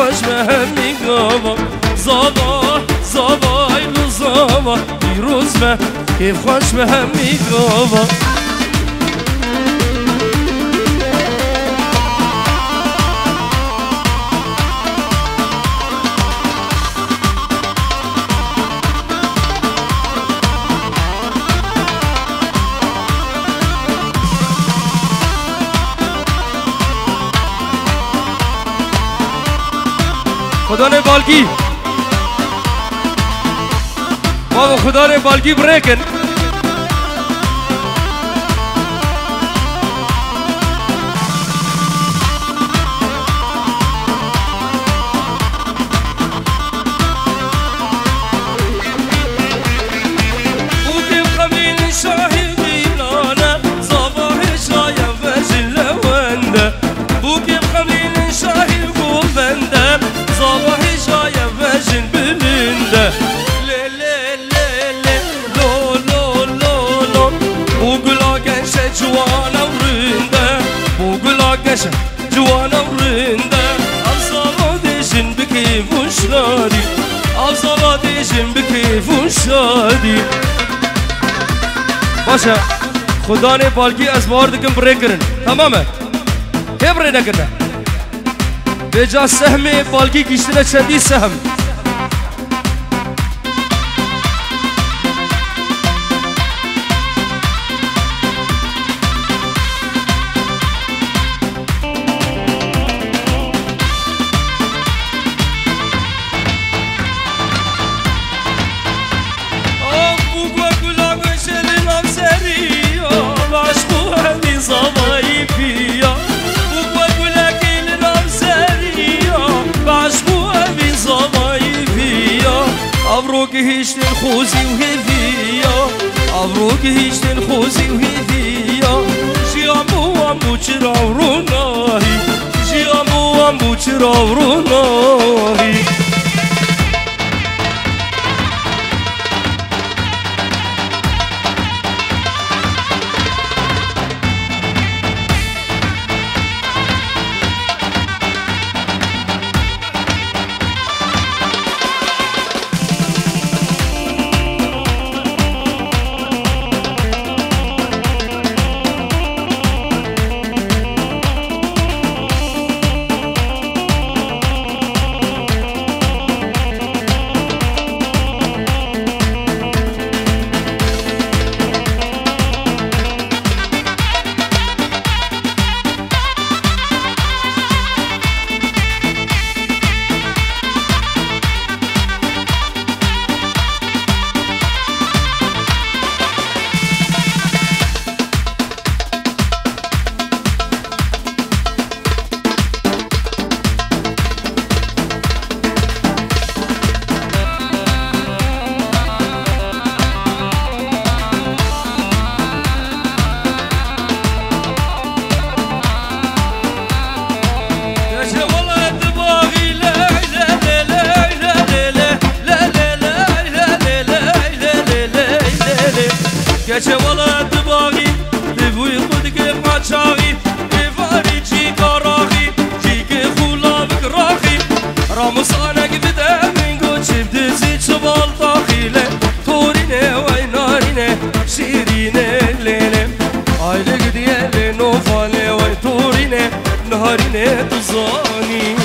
خوش به هم میگم زابا زابا اینو زابا دیروز به کیف خوش به هم میگم خدا نے بالگی بابا خدا نے بالگی بریکن جوانا ورنده افضل دیشن بکیف و شادی افضل دیشن بکیف و شادی باشه خدا نے بالگی از باردکم بریک کرن تمامه که بری نکنه به جا سهم بالگی گیشتنه چندی سهم عبروك هيش الخوزي وهذيا عبروك هيش الخوزي وهذيا جيامو عمو تشراوروناهي جيامو عمو تشراوروناهي كاچه والا دباغی دبوی خود که قاچاغی دیواری چی کاراغی چی که خولا بکراغی راموسانک بده منگو چیب دزی چبال تاخیله تورینه وی نارینه شیرینه لیله آیله گدیه لنوفاله وی تورینه نارینه تزانی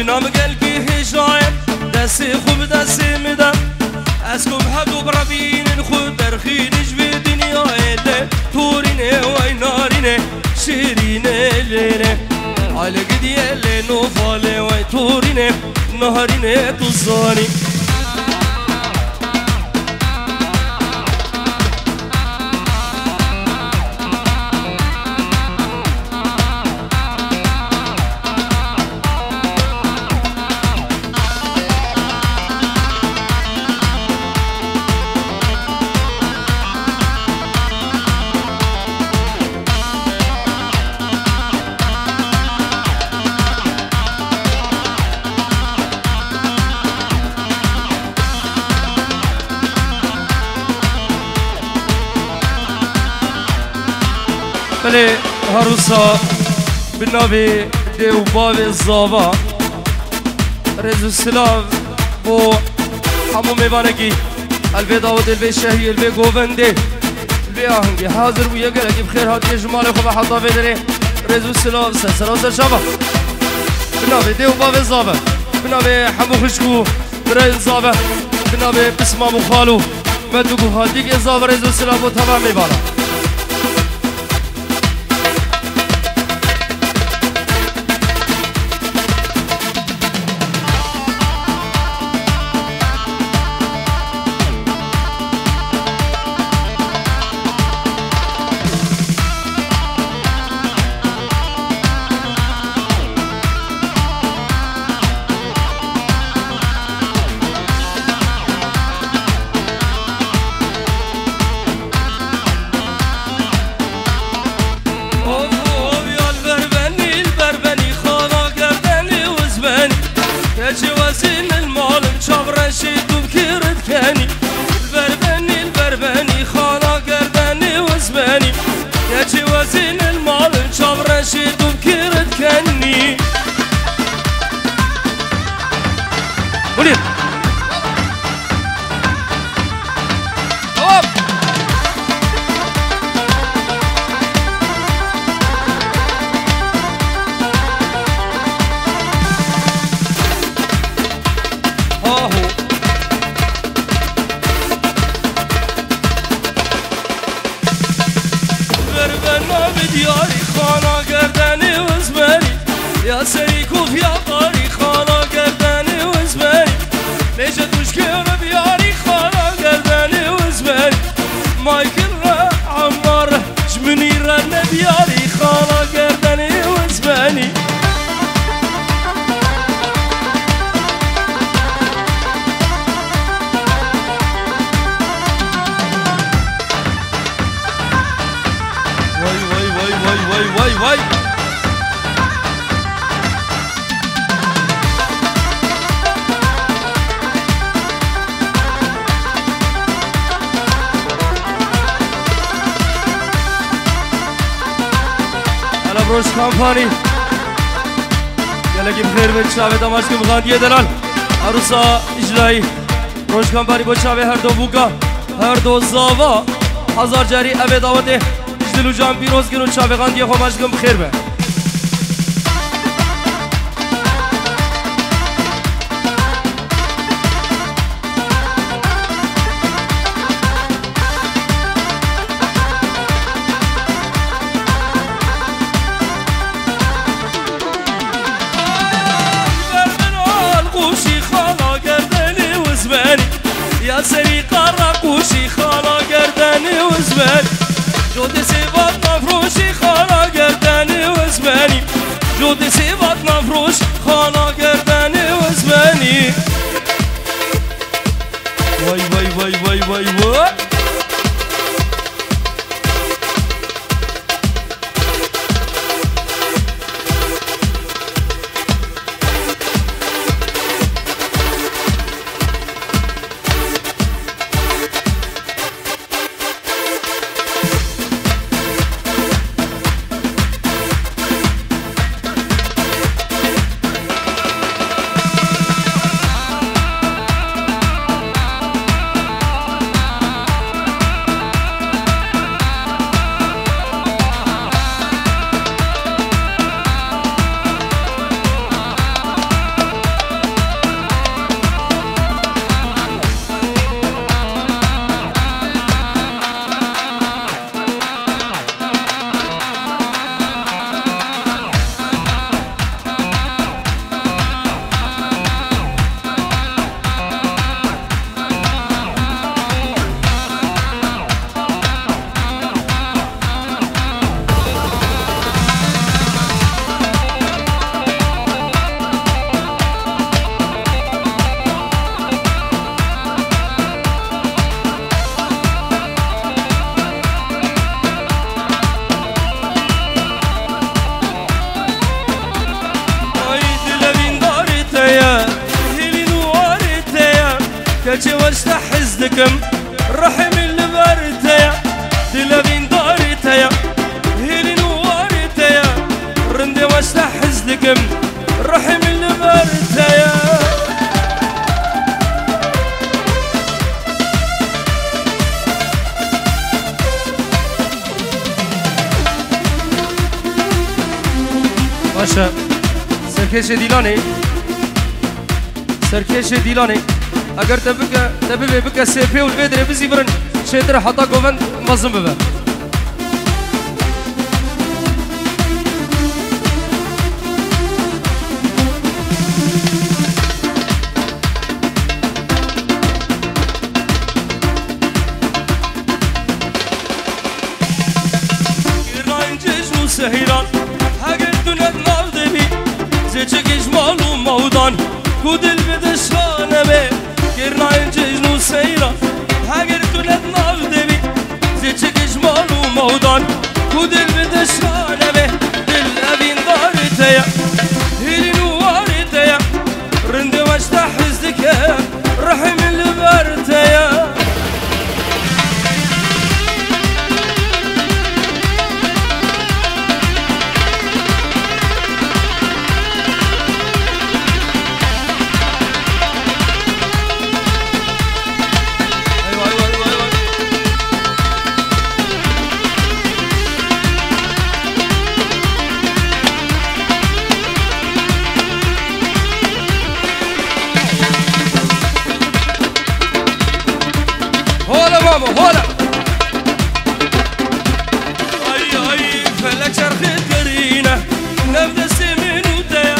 نام قلبي هجايم دسي خوب دسي مدام اسكم هدو برابين خود درخين جبي دنيا إله تورينه وي نارينه شيرينه ليله على قدي إله نوفاله وي تورينه نارينه تزاني بله هروسا بنابي ديو باب الزابا رزو السلاف بو حمو ميبانكي البي داود البي شهي البي قوفندي البي آهنگي حاضر ويا قلقي بخير هاتي جمالي خوبا حطا بدري رزو السلاف سلسلة شابا بنابي ديو باب الزابا بنابي حمو خشكو برای الزابا بنابي بسما مخالو مدوگو هاتيك الزابا رزو السلاف بو تمام ميبانا روش کامپانی گلگی بخیر به چاوه داماش که بخاندیه دلال عروسا اجرایی روش کامپانی با چاوه هر دو بوگا هر دو زاوا هزار جاری اوه داوته اجدلو جان پیروز گرون چاوه خاندیه خواماش که بخیر به يا سريقة راقوشي خالا قرداني وزماني جودي سيبات مفروشي خالا قرداني وزماني جودي سيبات مفروش خالا قرداني وزماني واي واي واي واي واي واي كجي واستحز دكم رحم اللي برتيا دلبين دارتيا هيلين حزدكم رحم البرتيا باشا سركش دیلانی سرکش دیلانی اگر تبقى بك سيبي والبدر بزي برن شيدر حطا قوفن مظلم ببا يراين جيجو سهيران حقت دونت نافدبي زيجيش مالو مودان كودل بدشانه بي يراين جيجو سهيران حقت دونت نافدبي زيجيش مالو مودان كودل بدشانه بي دل ابين دارتيا هيرين وارتيا رند واشتح حزدك رحم البرتيا هولا اي فلك شرخت كرينه نبدا سمين ودايا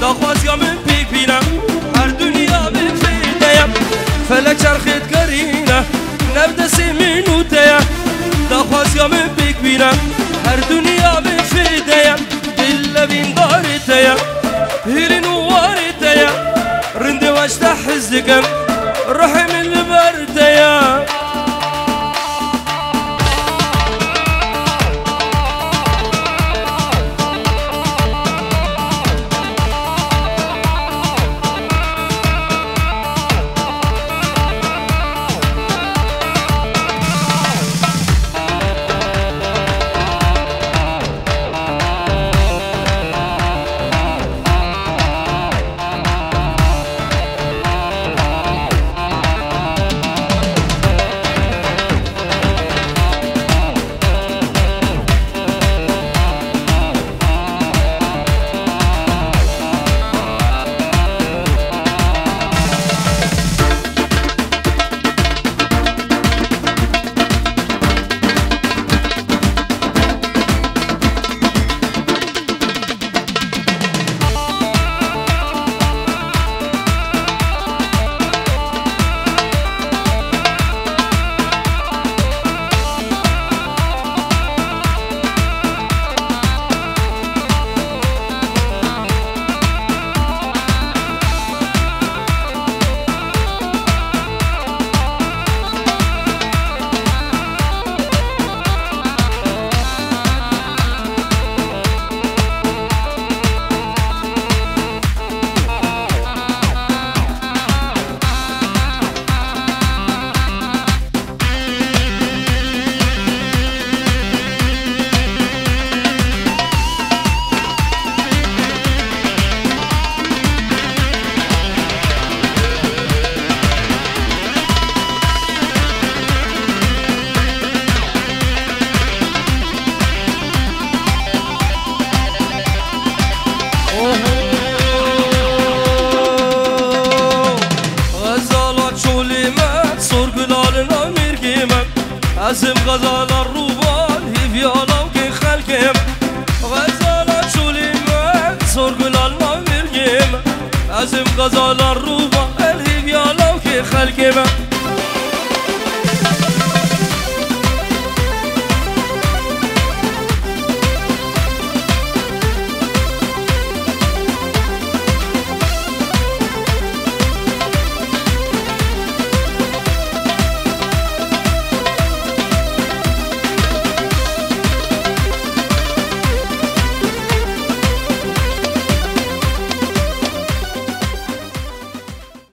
دخواز يا من بيك بينا هر دنيا بفيدايا فلك شرخت كرينه نبدا سمين ودايا دخواز يا من بيك بينا هر دنيا بفيدايا الا بين دارتايا هيرين وارتايا رند واشتح حزدكم رحم البرتايا عزم غزال الروبان هيفيالا وكي خلقهم غزالة شولي ما صرقل المرقم عزم غزال الروبان هيفيالا وكي خلقهم